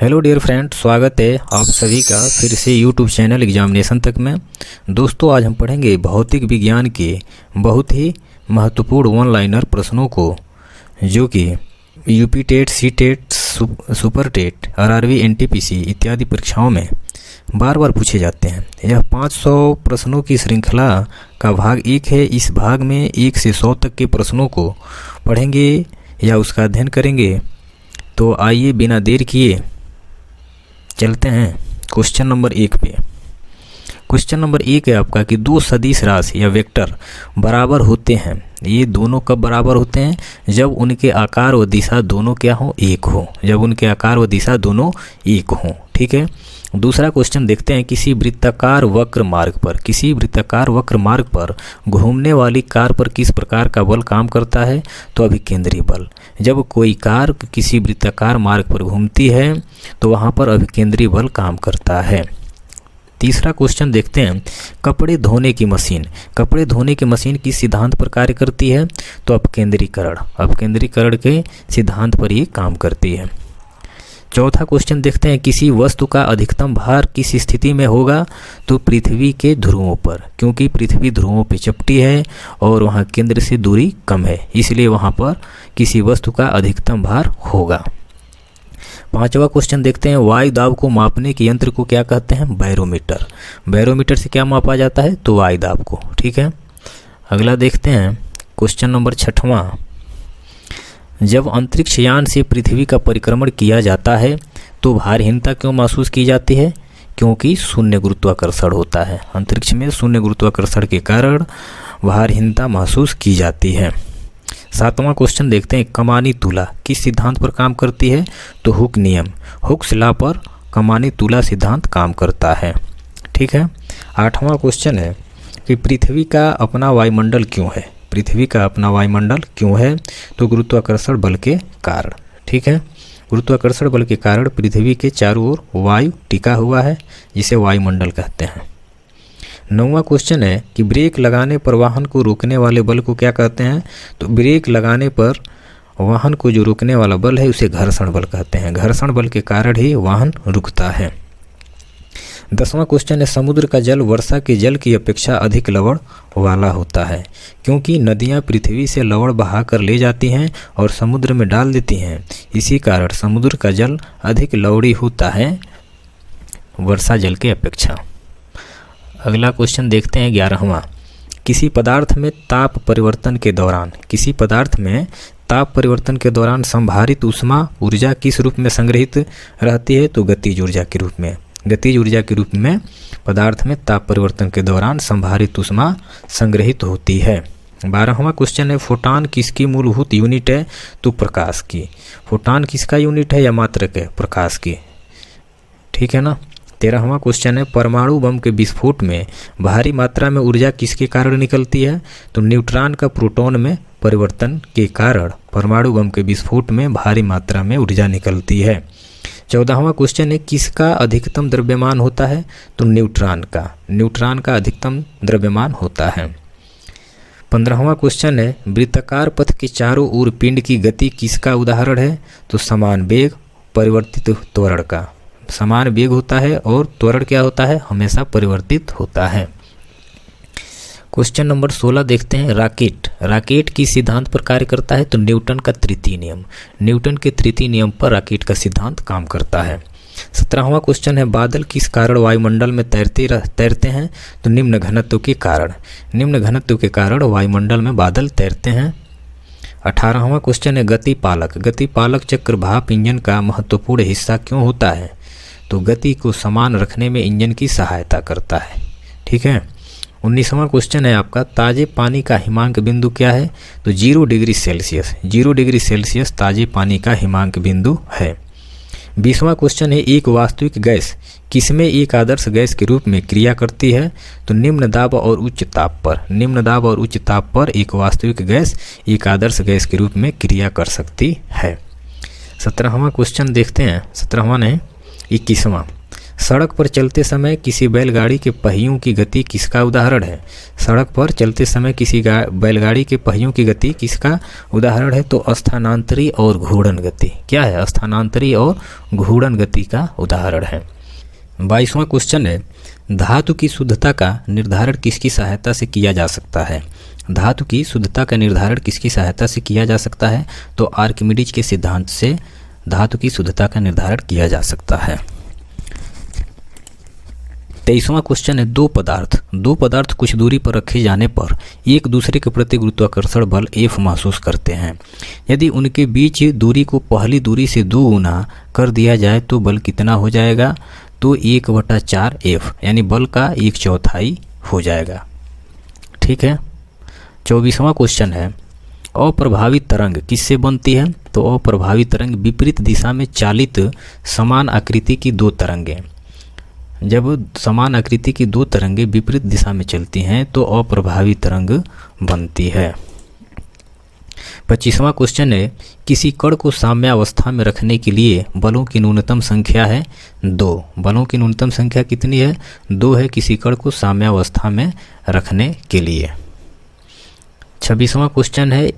Hello dear friend, स्वागत है आप सभी का फिर से यूट्यूब चैनल एग्जामिनेशन तक में। दोस्तों, आज हम पढ़ेंगे भौतिक विज्ञान के बहुत ही महत्वपूर्ण वन लाइनर प्रश्नों को, जो कि UP TET, C TET, super TET, RRB, NTPC इत्यादि परीक्षाओं में बार बार पूछे जाते हैं। यह 500 प्रश्नों की श्रृंखला का भाग 1 है। इस भाग में 1 से 100 तक के प्रश्नों को पढ़ेंगे या उसका अध्ययन करेंगे। तो आइए बिना देर किए चलते हैं क्वेश्चन नंबर 1 पे। क्वेश्चन नंबर 1 है आपका कि दो सदिश राशि या वेक्टर बराबर होते हैं। ये दोनों कब बराबर होते हैं? जब उनके आकार व दिशा दोनों क्या हो? एक हो। जब उनके आकार व दिशा दोनों एक हो। ठीक है। दूसरा क्वेश्चन देखते हैं, किसी वृत्ताकार वक्र मार्ग पर घूमने वाली कार पर किस प्रकार का बल काम करता है? तो अभिकेंद्री बल। जब कोई कार किसी वृत्ताकार मार्ग पर घूमती है तो वहाँ पर अभिकेंद्री बल काम करता है। तीसरा क्वेश्चन देखते हैं, कपड़े धोने की मशीन किस सिद्धांत पर कार्य करती है? तो अपकेंद्रीकरण के सिद्धांत पर ही काम करती है। चौथा क्वेश्चन देखते हैं, किसी वस्तु का अधिकतम भार किस स्थिति में होगा? तो पृथ्वी के ध्रुवों पर, क्योंकि पृथ्वी ध्रुवों पर चपटी है और वहाँ केंद्र से दूरी कम है, इसलिए वहाँ पर किसी वस्तु का अधिकतम भार होगा। पांचवा क्वेश्चन देखते हैं, वायु दाब को मापने के यंत्र को क्या कहते हैं? बैरोमीटर। बैरोमीटर से क्या मापा जाता है? तो वायु दाब को। ठीक है। अगला देखते हैं क्वेश्चन नंबर 6वां, जब अंतरिक्ष यान से पृथ्वी का परिक्रमण किया जाता है तो भारहीनता क्यों महसूस की जाती है? क्योंकि शून्य गुरुत्वाकर्षण होता है। अंतरिक्ष में शून्य गुरुत्वाकर्षण के कारण भारहीनता महसूस की जाती है। 7वां क्वेश्चन देखते हैं, कमानी तुला किस सिद्धांत पर काम करती है? तो हुक नियम, हुक्स लॉ पर कमानी तुला सिद्धांत काम करता है। ठीक है। 8वां क्वेश्चन है कि पृथ्वी का अपना वायुमंडल क्यों है? तो गुरुत्वाकर्षण बल के कारण। ठीक है। गुरुत्वाकर्षण बल के कारण पृथ्वी के चारों ओर वायु टिका हुआ है, जिसे वायुमंडल कहते हैं। 9वां क्वेश्चन है कि ब्रेक लगाने पर वाहन को रोकने वाले बल को क्या कहते हैं? तो ब्रेक लगाने पर वाहन को जो रोकने वाला बल है उसे घर्षण बल कहते हैं। घर्षण बल के कारण ही वाहन रुकता है। 10वां क्वेश्चन है, समुद्र का जल वर्षा के जल की अपेक्षा अधिक लवण वाला होता है, क्योंकि नदियां पृथ्वी से लवण बहा कर ले जाती हैं और समुद्र में डाल देती हैं। इसी कारण समुद्र का जल अधिक लवणी होता है वर्षा जल के अपेक्षा। अगला क्वेश्चन देखते हैं 11वां, किसी पदार्थ में ताप परिवर्तन के दौरान संभारित ऊष्मा ऊर्जा किस रूप में संग्रहित रहती है? तो गतिज ऊर्जा के रूप में। गतिज ऊर्जा के रूप में पदार्थ में ताप परिवर्तन के दौरान संभारित ऊष्मा संग्रहित होती है। 12वां क्वेश्चन है, फोटॉन किसकी मूलभूत यूनिट है? तो प्रकाश की। फोटॉन किसका यूनिट है या मात्रक है? प्रकाश की। ठीक है ना। 13वां क्वेश्चन है, परमाणु बम के विस्फोट में भारी मात्रा में ऊर्जा किसके कारण निकलती है? तो न्यूट्रॉन का प्रोटॉन में परिवर्तन के कारण परमाणु बम के विस्फोट में भारी मात्रा में ऊर्जा निकलती है। 14वां क्वेश्चन है, किसका अधिकतम द्रव्यमान होता है? तो न्यूट्रॉन का अधिकतम द्रव्यमान होता है। 15वां क्वेश्चन है, वृत्ताकार पथ के चारों ओर पिंड की गति किसका उदाहरण है? तो समान वेग परिवर्तित त्वरण का। समान वेग होता है और त्वरण क्या होता है? हमेशा परिवर्तित होता है। क्वेश्चन नंबर 16 देखते हैं, राकेट किस सिद्धांत पर कार्य करता है? तो न्यूटन के तृतीय नियम पर राकेट का सिद्धांत काम करता है। 17वां क्वेश्चन है, बादल किस कारण वायुमंडल में तैरते हैं? तो निम्न घनत्व के कारण वायुमंडल में बादल तैरते हैं। 18वां क्वेश्चन है, गतिपालक चक्र भाप इंजन का महत्वपूर्ण हिस्सा क्यों होता है? तो गति को समान रखने में इंजन की सहायता करता है। ठीक है। 19वां क्वेश्चन है आपका, ताजे पानी का हिमांक बिंदु क्या है? तो 0 डिग्री सेल्सियस ताजे पानी का हिमांक बिंदु है। 20वां क्वेश्चन है, एक वास्तविक गैस किसमें एक आदर्श गैस के रूप में क्रिया करती है? तो निम्न दाब और उच्च ताप पर एक वास्तविक गैस एक आदर्श गैस के रूप में क्रिया कर सकती है। 17वां क्वेश्चन देखते हैं, 17वां नहीं 21वां, सड़क पर चलते समय किसी बैलगाड़ी के पहियों की गति किसका उदाहरण है? सड़क पर चलते समय किसी बैलगाड़ी के पहियों की गति किसका उदाहरण है? तो स्थानांतरी और घूर्णन गति। क्या है? स्थानांतरी और घूर्णन गति का उदाहरण है। 22वां क्वेश्चन है, धातु की शुद्धता का निर्धारण किसकी सहायता से किया जा सकता है? धातु की शुद्धता का निर्धारण किसकी सहायता से किया जा सकता है? तो आर्किमिडीज के सिद्धांत से धातु की शुद्धता का निर्धारण किया जा सकता है। 23वां क्वेश्चन है, दो पदार्थ कुछ दूरी पर रखे जाने पर एक दूसरे के प्रति गुरुत्वाकर्षण बल F महसूस करते हैं। यदि उनके बीच दूरी को पहली दूरी से 2 गुना कर दिया जाए तो बल कितना हो जाएगा? तो 1/4 F, यानी बल का 1/4 हो जाएगा। ठीक है। 24वां क्वेश्चन है, अप्रभावित तरंग किससे बनती है? तो अप्रभावित तरंग विपरीत दिशा में चालित समान आकृति की 2 तरंगें, जब समान आकृति की 2 तरंगें विपरीत दिशा में चलती हैं तो अप्रभावित तरंग बनती है। 25वां क्वेश्चन है, किसी कण को साम्यावस्था में रखने के लिए बलों की न्यूनतम संख्या है 2। बलों की न्यूनतम संख्या कितनी है? 2 है किसी कण को साम्यावस्था में रखने के लिए। 26वां क्वेश्चन है,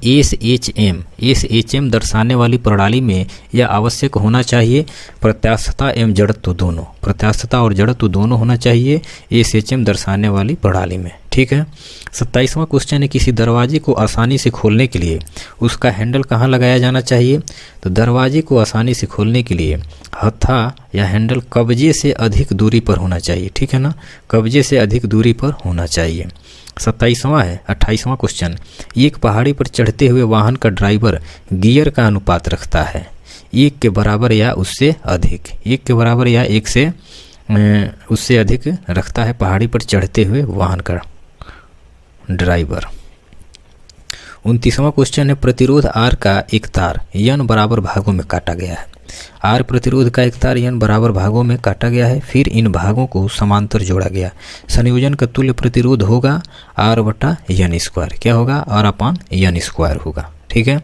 SHM दर्शाने वाली प्रणाली में यह आवश्यक होना चाहिए प्रत्यास्थता एवं जड़त्व दोनों। प्रत्यास्थता और जड़त्व दोनों होना चाहिए SHM दर्शाने वाली प्रणाली में। ठीक है। 27वां क्वेश्चन है, किसी दरवाजे को आसानी से खोलने के लिए उसका हैंडल कहाँ लगाया जाना चाहिए? तो दरवाजे को आसानी से खोलने के लिए हत्था या हैंडल कब्जे से अधिक दूरी पर होना चाहिए। ठीक है ना, कब्जे से अधिक दूरी पर होना चाहिए। 28वां क्वेश्चन, एक पहाड़ी पर चढ़ते हुए वाहन का ड्राइवर गियर का अनुपात रखता है 1 के बराबर या उससे अधिक। 1 के बराबर या 1 से उससे अधिक रखता है पहाड़ी पर चढ़ते हुए वाहन का ड्राइवर। 29वां क्वेश्चन है, प्रतिरोध R का एक तार N बराबर भागों में काटा गया है। R प्रतिरोध का एक तार N बराबर भागों में काटा गया है, फिर इन भागों को समांतर जोड़ा गया। संयोजन का तुल्य प्रतिरोध होगा R/N²। क्या होगा? R/N² होगा। ठीक है।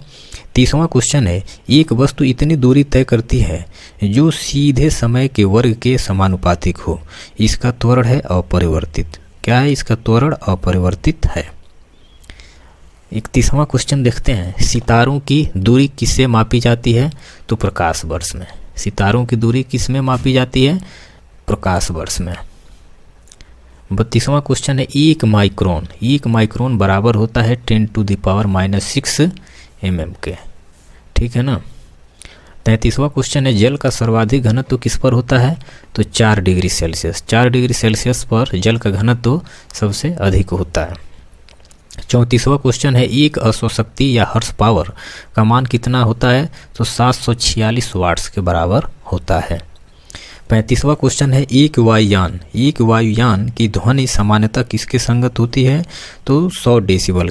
30वां क्वेश्चन है, एक वस्तु इतनी दूरी तय करती है जो सीधे समय के वर्ग के समानुपातिक हो, इसका त्वरण है अपरिवर्तित। क्या है? इसका त्वरण अपरिवर्तित है। 31वां क्वेश्चन देखते हैं, सितारों की दूरी किससे मापी जाती है? तो प्रकाश वर्ष में। सितारों की दूरी किस में मापी जाती है? प्रकाश वर्ष में। 32वां क्वेश्चन है, 1 माइक्रोन बराबर होता है 10⁻⁻⁶ mm के। ठीक है ना। 33वां क्वेश्चन है, जल का सर्वाधिक घनत्व किस पर होता है? तो 4 डिग्री सेल्सियस। 4 डिग्री सेल्सियस पर जल का घनत्व सबसे अधिक होता है। 34वां क्वेश्चन है, एक अश्वशक्ति या हॉर्स पावर का मान कितना होता है? तो 746 वाट्स के बराबर होता है। 35वां क्वेश्चन है, एक वायुयान की ध्वनि सामान्यतः किसके संगत होती है? तो 100 डेसिबल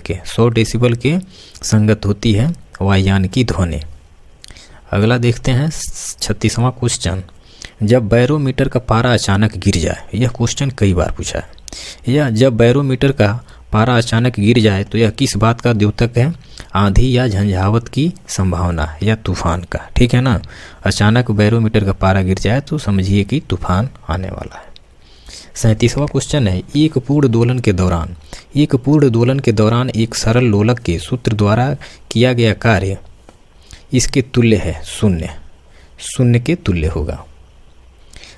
के संगत होती है वायुयान की ध्वनि। अगला देखते हैं 36वां क्वेश्चन, जब बैरोमीटर का पारा अचानक गिर जाए। यह क्वेश्चन कई बार पूछा है। यह जब बैरोमीटर का पारा अचानक गिर जाए तो यह किस बात का द्योतक है? आंधी या झंझावत की संभावना या तूफान का। ठीक है ना। अचानक बैरोमीटर का पारा गिर जाए तो समझिए कि तूफान आने वाला है। 37वां क्वेश्चन है, एक पूर्ण दोलन के दौरान एक सरल लोलक के सूत्र द्वारा किया गया कार्य इसके तुल्य है शून्य के तुल्य होगा।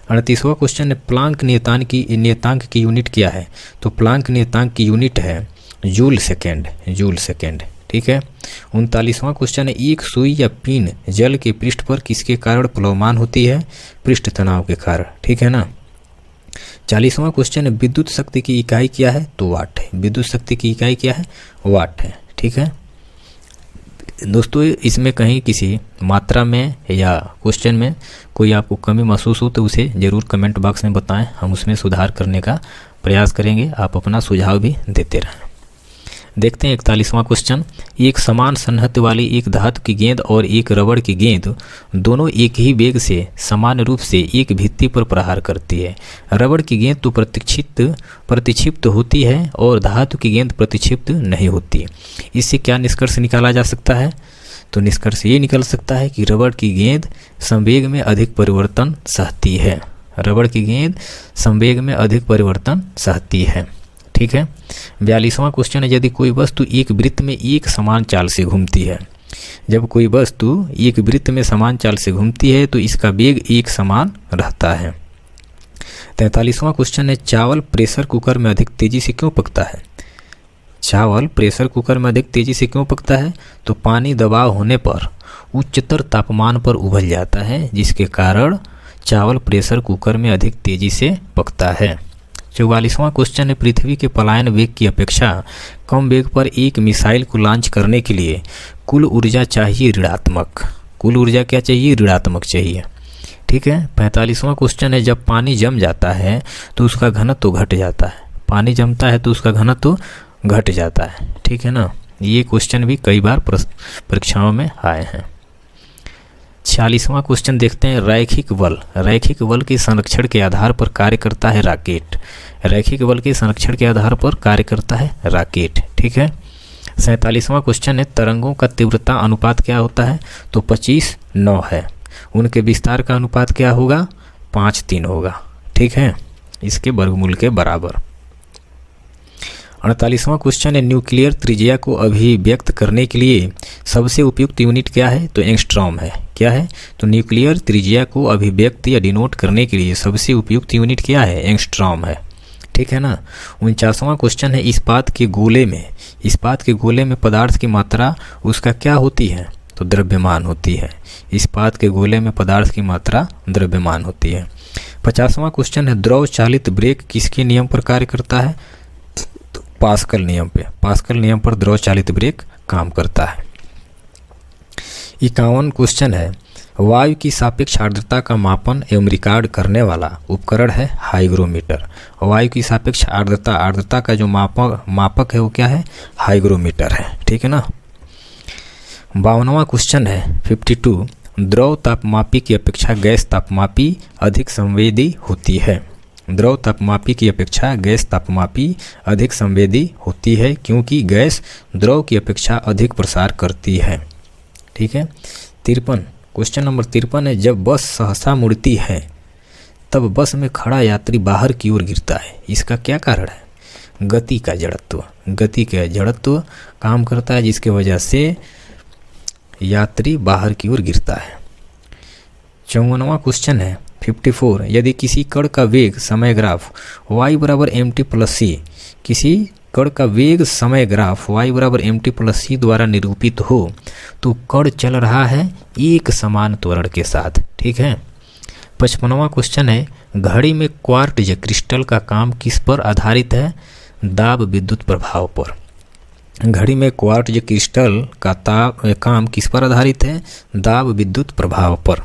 38वां क्वेश्चन है, प्लांक नियतांक की यूनिट क्या है? तो प्लांक नियतांक की यूनिट है जूल सेकेंड। ठीक है। 39वां क्वेश्चन है, एक सुई या पिन जल के पृष्ठ पर किसके कारण प्लवमान होती है? पृष्ठ तनाव के कारण। ठीक है ना। 40वां क्वेश्चन है, विद्युत शक्ति की इकाई क्या है? तो वाट है। विद्युत शक्ति की इकाई क्या है? वाट है। ठीक है दोस्तों, इसमें कहीं किसी मात्रा में या क्वेश्चन में कोई आपको कमी महसूस हो तो उसे ज़रूर कमेंट बॉक्स में बताएं, हम उसमें सुधार करने का प्रयास करेंगे। आप अपना सुझाव भी देते रहें। देखते हैं 41वां क्वेश्चन, एक समान सन्हत्य वाली एक धातु की गेंद और एक रबड़ की गेंद दोनों एक ही वेग से समान रूप से एक भित्ति पर प्रहार करती है। रबड़ की गेंद तो प्रतिक्षिप्त होती है और धातु की गेंद प्रतिक्षिप्त नहीं होती। इससे क्या निष्कर्ष निकाला जा सकता है? तो निष्कर्ष ये निकल सकता है कि रबड़ की गेंद संवेग में अधिक परिवर्तन सहती है। रबड़ की गेंद संवेग में अधिक परिवर्तन सहती है। ठीक है। 42वां क्वेश्चन है, यदि कोई वस्तु एक वृत्त में एक समान चाल से घूमती है, जब कोई वस्तु एक वृत्त में समान चाल से घूमती है तो इसका वेग एक समान रहता है। 43वां क्वेश्चन है, चावल प्रेशर कुकर में अधिक तेजी से क्यों पकता है? चावल प्रेशर कुकर में अधिक तेजी से क्यों पकता है? तो पानी दबाव होने पर उच्चतर तापमान पर उबल जाता है, जिसके कारण चावल प्रेशर कुकर में अधिक तेजी से पकता है। 44वां क्वेश्चन है, पृथ्वी के पलायन वेग की अपेक्षा कम वेग पर एक मिसाइल को लॉन्च करने के लिए कुल ऊर्जा चाहिए ऋणात्मक। कुल ऊर्जा क्या चाहिए? ऋणात्मक चाहिए। ठीक है। 45वां क्वेश्चन है, जब पानी जम जाता है तो उसका घनत्व घट जाता है। पानी जमता है तो उसका घनत्व घट जाता है। ठीक है ना। ये क्वेश्चन भी कई बार परीक्षाओं में आए हैं। 46वां क्वेश्चन देखते हैं, रैखिक बल। रैखिक बल के संरक्षण के आधार पर कार्य करता है रॉकेट। रैखिक बल के संरक्षण के आधार पर कार्य करता है रॉकेट। ठीक है। 47वां क्वेश्चन है, तरंगों का तीव्रता अनुपात क्या होता है? तो 25:9 है। उनके विस्तार का अनुपात क्या होगा? 5:3 होगा। ठीक है। इसके वर्गमूल के बराबर। 48वां क्वेश्चन है, न्यूक्लियर त्रिज्या को अभिव्यक्त करने के लिए सबसे उपयुक्त यूनिट क्या है? तो एंगस्ट्रॉम है। क्या है? तो न्यूक्लियर त्रिज्या को अभिव्यक्त या डिनोट करने के लिए सबसे उपयुक्त यूनिट क्या है? एंगस्ट्रॉम है। ठीक है ना। 49वां क्वेश्चन है, इस्पात के गोले में पदार्थ की मात्रा उसका क्या होती है? तो द्रव्यमान होती है। इस्पात के गोले में पदार्थ की मात्रा द्रव्यमान होती है। 50वां क्वेश्चन है, द्रव चालित ब्रेक किसके नियम पर कार्य करता है? तो पास्कल नियम पे। पास्कल नियम पर द्रव चालित ब्रेक काम करता है। 51 क्वेश्चन है, वायु की सापेक्ष आर्द्रता का मापन एवं रिकॉर्ड करने वाला उपकरण है हाइग्रोमीटर। वायु की सापेक्ष आर्द्रता का जो मापक है वो क्या है? हाइग्रोमीटर है। ठीक है ना। 52वां क्वेश्चन है 52, द्रव तापमापी की अपेक्षा गैस तापमापी अधिक संवेदी होती है। द्रव तापमापी की अपेक्षा गैस तापमापी अधिक संवेदी होती है क्योंकि गैस द्रव की अपेक्षा अधिक प्रसार करती है। ठीक है। 53 क्वेश्चन नंबर 53 है, जब बस सहसा मुड़ती है तब बस में खड़ा यात्री बाहर की ओर गिरता है। इसका क्या कारण है? गति का जड़त्व। गति का जड़त्व काम करता है जिसके वजह से यात्री बाहर की ओर गिरता है। 54वां क्वेश्चन है 54, यदि किसी कण का वेग समय ग्राफ y = mt+c, किसी कण का वेग समय ग्राफ y = mt+c द्वारा निरूपित हो तो कण चल रहा है एक समान त्वरण के साथ। ठीक है। 55वां क्वेश्चन है, घड़ी में क्वार्ट्ज क्रिस्टल का काम किस पर आधारित है? दाब विद्युत प्रभाव पर। घड़ी में क्वार्ट्ज क्रिस्टल का काम किस पर आधारित है? दाब विद्युत प्रभाव पर।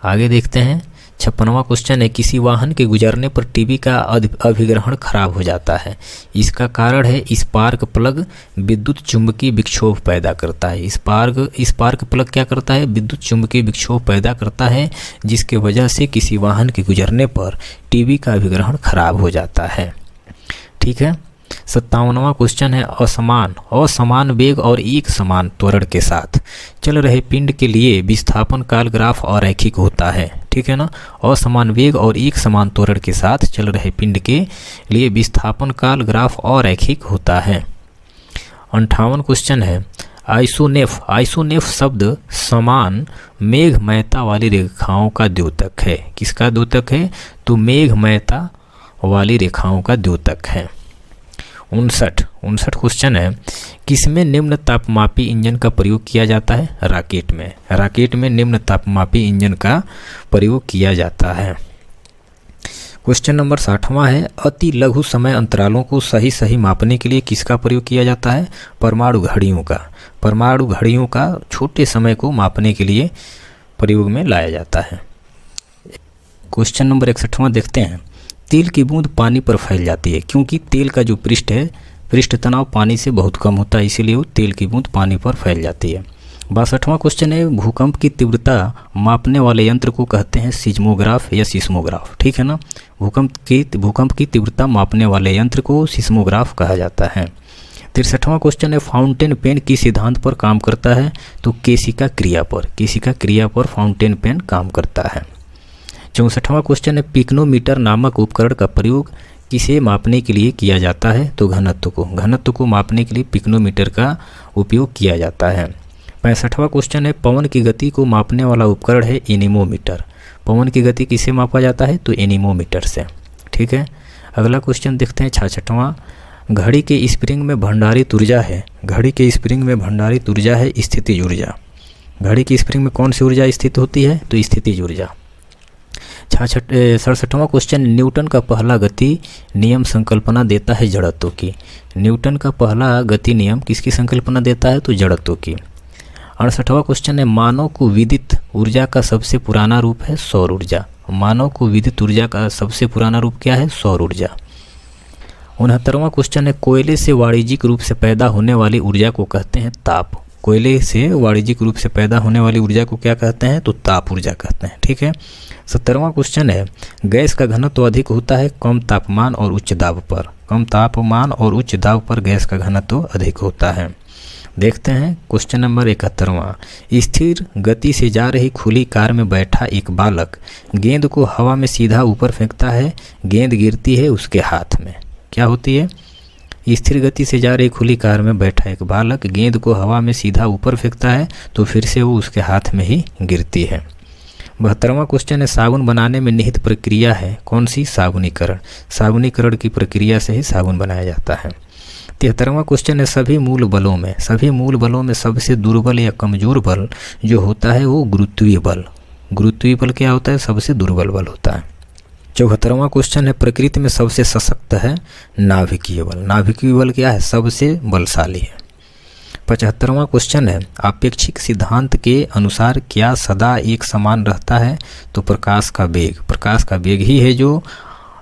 आगे देखते हैं 56वां क्वेश्चन है, किसी वाहन के गुजरने पर टीवी का अभिग्रहण खराब हो जाता है। इसका कारण है स्पार्क प्लग विद्युत चुंबकीय विक्षोभ पैदा करता है। स्पार्क प्लग क्या करता है? विद्युत चुंबकीय विक्षोभ पैदा करता है जिसके वजह से किसी वाहन के गुजरने पर टीवी का अभिग्रहण खराब हो जाता है। ठीक है। 57वां क्वेश्चन है, असमान वेग और एक समान त्वरण के साथ चल रहे पिंड के लिए विस्थापन काल ग्राफ अरैखिक होता है। ठीक है ना। असमान वेग और एक समान त्वरण के साथ चल रहे पिंड के लिए विस्थापन काल ग्राफ अरैखिक होता है। 58वां क्वेश्चन है, आइसोनेफ शब्द समान मेघमयता वाली रेखाओं का द्योतक है। किसका द्योतक है? तो मेघमयता वाली रेखाओं का द्योतक है। 59 क्वेश्चन है, किसमें निम्न तापमापी इंजन का प्रयोग किया जाता है? रॉकेट में। रॉकेट में निम्न तापमापी इंजन का प्रयोग किया जाता है। क्वेश्चन नंबर 60वां है, अति लघु समय अंतरालों को सही मापने के लिए किसका प्रयोग किया जाता है? परमाणु घड़ियों का। परमाणु घड़ियों का छोटे समय को मापने के लिए प्रयोग में लाया जाता है। क्वेश्चन नंबर 61वां देखते हैं, तेल की बूंद पानी पर फैल जाती है क्योंकि तेल का जो पृष्ठ तनाव पानी से बहुत कम होता है, इसीलिए वो तेल की बूंद पानी पर फैल जाती है। 62वां क्वेश्चन है, भूकंप की तीव्रता मापने वाले यंत्र को कहते हैं सिस्मोग्राफ या सिस्मोग्राफ। ठीक है ना। भूकंप की तीव्रता मापने वाले यंत्र को सिस्मोग्राफ कहा जाता है। 63वां क्वेश्चन है, फाउंटेन पेन किस सिद्धांत पर काम करता है? तो केशिका क्रिया पर। केशिका क्रिया पर फाउंटेन पेन काम करता है। 64वां क्वेश्चन है पिक्नोमीटर नामक उपकरण का प्रयोग किसे मापने के लिए किया जाता है? तो घनत्व को मापने के लिए पिक्नोमीटर का उपयोग किया जाता है। 65वां क्वेश्चन है पवन की गति को मापने वाला उपकरण है एनीमोमीटर। पवन की गति किससे मापा जाता है? तो एनीमोमीटर से। ठीक है, अगला क्वेश्चन देखते हैं 66वां। घड़ी के स्प्रिंग में भंडारित ऊर्जा है, घड़ी के स्प्रिंग में भंडारित ऊर्जा है स्थितिज ऊर्जा। घड़ी की स्प्रिंग में कौन सी ऊर्जा स्थित होती है? तो स्थितिज ऊर्जा। 67वां क्वेश्चन न्यूटन का पहला गति नियम संकल्पना देता है जड़त्व की। न्यूटन का पहला गति नियम किसकी संकल्पना देता है? तो जड़त्व की। 68वां क्वेश्चन है मानव को विद्युत ऊर्जा का सबसे पुराना रूप है सौर ऊर्जा। मानव को विद्युत ऊर्जा का सबसे पुराना रूप क्या है? सौर ऊर्जा। 69वां क्वेश्चन है कोयले से वाणिज्यिक रूप से पैदा होने वाली ऊर्जा को कहते हैं ताप। कोयले से वाणिज्यिक रूप से पैदा होने वाली ऊर्जा को क्या कहते हैं? तो ताप ऊर्जा कहते हैं। ठीक है, 70वां क्वेश्चन है गैस का घनत्व अधिक होता है कम तापमान और उच्च दाब पर। कम तापमान और उच्च दाब पर गैस का घनत्व अधिक होता है। देखते हैं क्वेश्चन नंबर 71वां। स्थिर गति से जा रही खुली कार में बैठा एक बालक गेंद को हवा में सीधा ऊपर फेंकता है, गेंद गिरती है उसके हाथ में। क्या होती है? स्थिर गति से जा रही खुली कार में बैठा एक बालक गेंद को हवा में सीधा ऊपर फेंकता है तो फिर से वो उसके हाथ में ही गिरती है। 72वां क्वेश्चन है साबुन बनाने में निहित प्रक्रिया है कौन सी? साबुनीकरण। साबुनीकरण की प्रक्रिया से ही साबुन बनाया जाता है। 73वां क्वेश्चन है सभी मूल बलों में सबसे दुर्बल या कमजोर बल जो होता है वो गुरुत्वीय बल। गुरुत्वीय बल क्या होता है? सबसे दुर्बल बल होता है। 74वां क्वेश्चन है प्रकृति में सबसे सशक्त है नाभिकीय बल। नाभिकीय बल क्या है? सबसे बलशाली है। 75वां क्वेश्चन है आपेक्षिक सिद्धांत के अनुसार क्या सदा एक समान रहता है? तो प्रकाश का वेग। प्रकाश का वेग ही है जो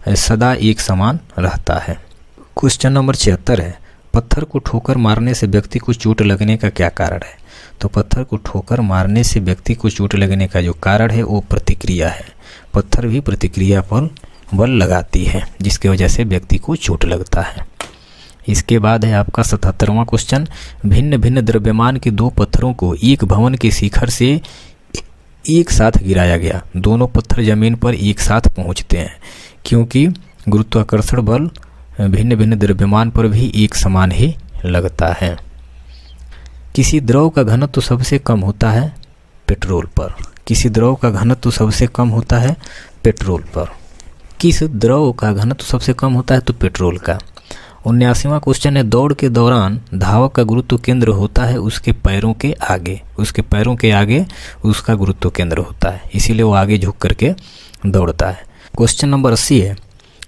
सदा एक समान रहता है। क्वेश्चन नंबर 76 है पत्थर को ठोकर मारने से व्यक्ति को चोट लगने का क्या कारण है? तो पत्थर को ठोकर मारने से व्यक्ति को चोट लगने का जो कारण है वो प्रतिक्रिया है। पत्थर भी प्रतिक्रिया पर बल लगाती है जिसकी वजह से व्यक्ति को चोट लगता है। इसके बाद है आपका 77वां क्वेश्चन भिन्न भिन्न द्रव्यमान के दो पत्थरों को एक भवन के शिखर से एक साथ गिराया गया। दोनों पत्थर जमीन पर एक साथ पहुंचते हैं क्योंकि गुरुत्वाकर्षण बल भिन्न भिन्न द्रव्यमान पर भी एक समान ही लगता है। किसी द्रव का घनत्व सबसे कम होता है पेट्रोल पर। किसी द्रव का घनत्व सबसे कम होता है पेट्रोल पर। किस द्रव का घनत्व सबसे कम होता है? तो पेट्रोल का। 79वां क्वेश्चन है दौड़ के दौरान धावक का गुरुत्व केंद्र होता है उसके पैरों के आगे। उसके पैरों के आगे उसका गुरुत्व केंद्र होता है, इसीलिए वो आगे झुक करके दौड़ता है। क्वेश्चन नंबर 80 है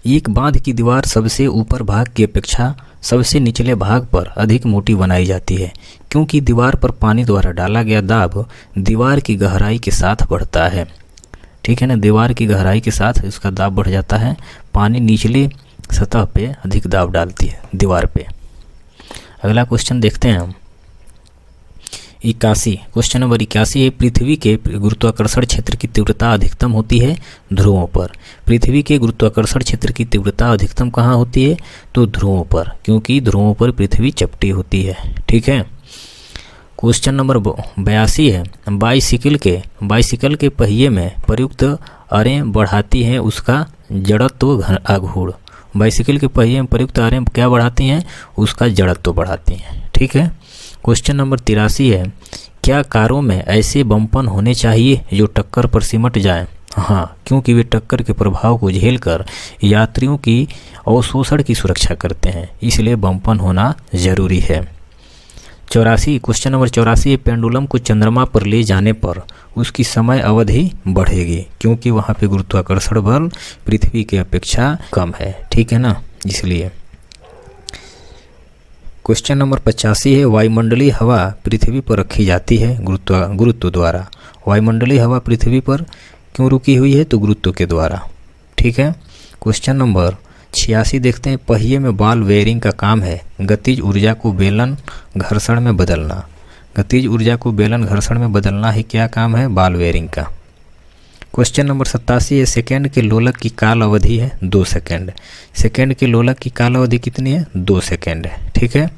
एक बांध की दीवार सबसे ऊपर भाग की अपेक्षा सबसे निचले भाग पर अधिक मोटी बनाई जाती है क्योंकि दीवार पर पानी द्वारा डाला गया दाब दीवार की गहराई के साथ बढ़ता है। ठीक है ना, दीवार की गहराई के साथ इसका दाब बढ़ जाता है। पानी निचले सतह पे अधिक दाब डालती है दीवार पे। अगला क्वेश्चन देखते हैं हम 81। क्वेश्चन नंबर 81 है पृथ्वी के गुरुत्वाकर्षण क्षेत्र की तीव्रता अधिकतम होती है ध्रुवों पर। पृथ्वी के गुरुत्वाकर्षण क्षेत्र की तीव्रता अधिकतम कहाँ होती है? तो ध्रुवों पर, क्योंकि ध्रुवों पर पृथ्वी चपटी होती है। ठीक है। क्वेश्चन नंबर 82 है बाइसिकल के पहिए में प्रयुक्त अरें बढ़ाती हैं उसका जड़त्व आघूर्ण। बाइसिकल के पहिए में प्रयुक्त अरें क्या बढ़ाती हैं? उसका जड़त्व बढ़ाती हैं। ठीक है। क्वेश्चन नंबर 83 है क्या कारों में ऐसे बम्पन होने चाहिए जो टक्कर पर सिमट जाएं? हाँ, क्योंकि वे टक्कर के प्रभाव को झेलकर यात्रियों की अवशोषण की सुरक्षा करते हैं, इसलिए बम्पन होना जरूरी है। 84 क्वेश्चन नंबर 84 पेंडुलम को चंद्रमा पर ले जाने पर उसकी समय अवधि बढ़ेगी क्योंकि वहाँ पे गुरुत्वाकर्षण बल पृथ्वी की अपेक्षा कम है। ठीक है ना, इसलिए। क्वेश्चन नंबर 85 है वायुमंडलीय हवा पृथ्वी पर रखी जाती है गुरुत्व द्वारा। वायुमंडलीय हवा पृथ्वी पर क्यों रुकी हुई है? तो गुरुत्व के द्वारा। ठीक है। क्वेश्चन नंबर 86 देखते हैं पहिए में बॉल बेयरिंग का काम है गतिज ऊर्जा को बेलन घर्षण में बदलना। गतिज ऊर्जा को बेलन घर्षण में बदलना ही क्या काम है? बॉल बेयरिंग का। क्वेश्चन नंबर 87 है सेकेंड के लोलक की काल अवधि है 2 सेकेंड। सेकेंड के लोलक की काल अवधि कितनी है? 2 सेकेंड है। ठीक है।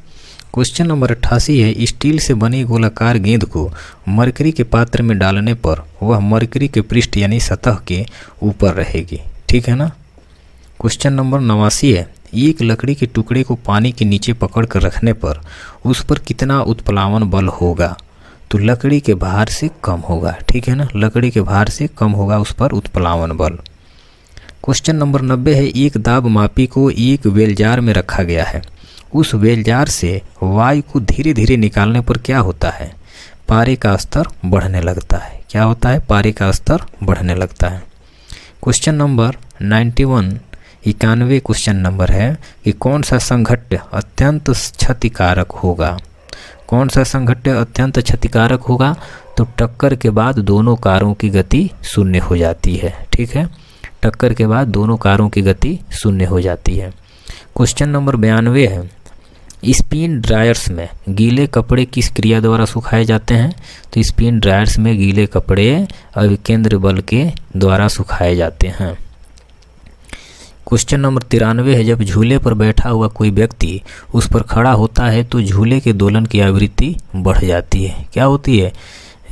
क्वेश्चन नंबर 88 है, स्टील से बनी गोलाकार गेंद को मरकरी के पात्र में डालने पर वह मरकरी के पृष्ठ यानी सतह के ऊपर रहेगी। ठीक है ना। क्वेश्चन नंबर 89 है, एक लकड़ी के टुकड़े को पानी के नीचे पकड़ कर रखने पर उस पर कितना उत्प्लावन बल होगा? तो लकड़ी के भार से कम होगा। ठीक है ना, लकड़ी के भार से कम होगा उस पर उत्प्लावन बल। क्वेश्चन नंबर 90 है, एक दाब मापी को एक बेलजार में रखा गया है। उस बेलजार से वायु को धीरे धीरे निकालने पर क्या होता है? पारे का स्तर बढ़ने लगता है। क्या होता है? पारे का स्तर बढ़ने लगता है। क्वेश्चन नंबर 91 क्वेश्चन नंबर है कि कौन सा संघट्य अत्यंत क्षतिकारक होगा? कौन सा संघट्य अत्यंत क्षतिकारक होगा? तो टक्कर के बाद दोनों कारों की गति शून्य हो जाती है। ठीक है, टक्कर के बाद दोनों कारों की गति शून्य हो जाती है। क्वेश्चन नंबर 92 है, स्पिन ड्रायर्स में गीले कपड़े किस क्रिया द्वारा सुखाए जाते हैं? तो स्पिन ड्रायर्स में गीले कपड़े अभिकेंद्र बल के द्वारा सुखाए जाते हैं। क्वेश्चन नंबर 93 है, जब झूले पर बैठा हुआ कोई व्यक्ति उस पर खड़ा होता है तो झूले के दोलन की आवृत्ति बढ़ जाती है। क्या होती है?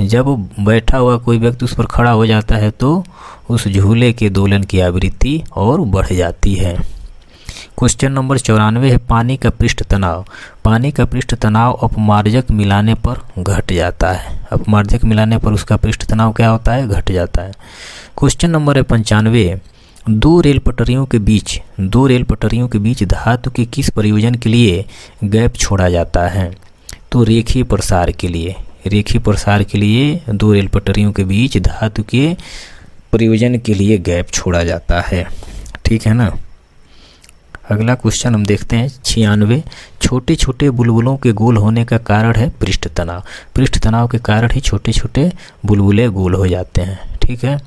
जब बैठा हुआ कोई व्यक्ति उस पर खड़ा हो जाता है तो उस झूले के दोलन की आवृत्ति और बढ़ जाती है। क्वेश्चन नंबर 94 है, पानी का पृष्ठ तनाव। पानी का पृष्ठ तनाव अपमार्जक मिलाने पर घट जाता है। अपमार्जक मिलाने पर उसका पृष्ठ तनाव क्या होता है? घट जाता है। क्वेश्चन नंबर है 95, दो रेल पटरियों के बीच धातु के किस प्रयोजन के लिए गैप छोड़ा जाता है? तो रेखीय प्रसार के लिए। रेखीय प्रसार के लिए दो रेल पटरियों के बीच धातु के प्रयोजन के लिए गैप छोड़ा जाता है। ठीक है ना। अगला क्वेश्चन हम देखते हैं 96, छोटे छोटे बुलबुलों के गोल होने का कारण है पृष्ठ तनाव। पृष्ठ तनाव के कारण ही छोटे छोटे बुलबुले गोल हो जाते हैं। ठीक है।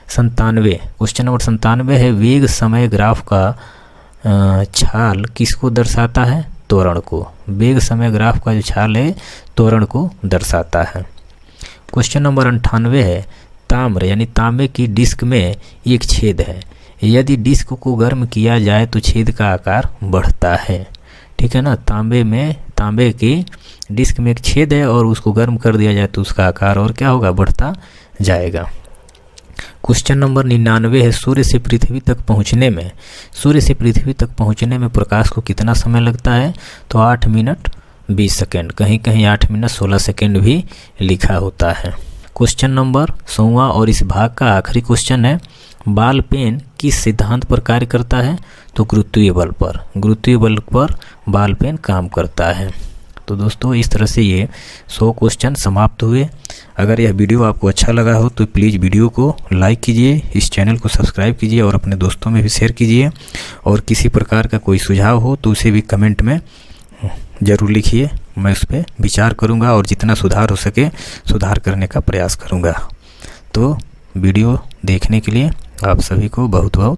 97, क्वेश्चन नंबर 97 है, वेग समय ग्राफ का छाल किसको दर्शाता है? त्वरण को। वेग समय ग्राफ का जो छाल है त्वरण को दर्शाता है। क्वेश्चन नंबर 98 है, ताम्र यानी तांबे की डिस्क में एक छेद है। यदि डिस्क को गर्म किया जाए तो छेद का आकार बढ़ता है। ठीक है ना। तांबे की डिस्क में एक छेद है और उसको गर्म कर दिया जाए तो उसका आकार और क्या होगा? बढ़ता जाएगा। क्वेश्चन नंबर 99 है, सूर्य से पृथ्वी तक पहुंचने में प्रकाश को कितना समय लगता है? तो 8 मिनट 20 सेकेंड, कहीं कहीं 8 मिनट 16 सेकेंड भी लिखा होता है। क्वेश्चन नंबर 100 और इस भाग का आखिरी क्वेश्चन है, बॉल पेन किस सिद्धांत पर कार्य करता है? तो गुरुत्वीय बल पर। गुरुत्वीय बल पर बॉल पेन काम करता है। तो दोस्तों इस तरह से ये 100 क्वेश्चन समाप्त हुए। अगर यह वीडियो आपको अच्छा लगा हो तो प्लीज़ वीडियो को लाइक कीजिए, इस चैनल को सब्सक्राइब कीजिए और अपने दोस्तों में भी शेयर कीजिए। और किसी प्रकार का कोई सुझाव हो तो उसे भी कमेंट में ज़रूर लिखिए, मैं उस पर विचार करूँगा और जितना सुधार हो सके सुधार करने का प्रयास करूँगा। तो वीडियो देखने के लिए आप सभी को बहुत बहुत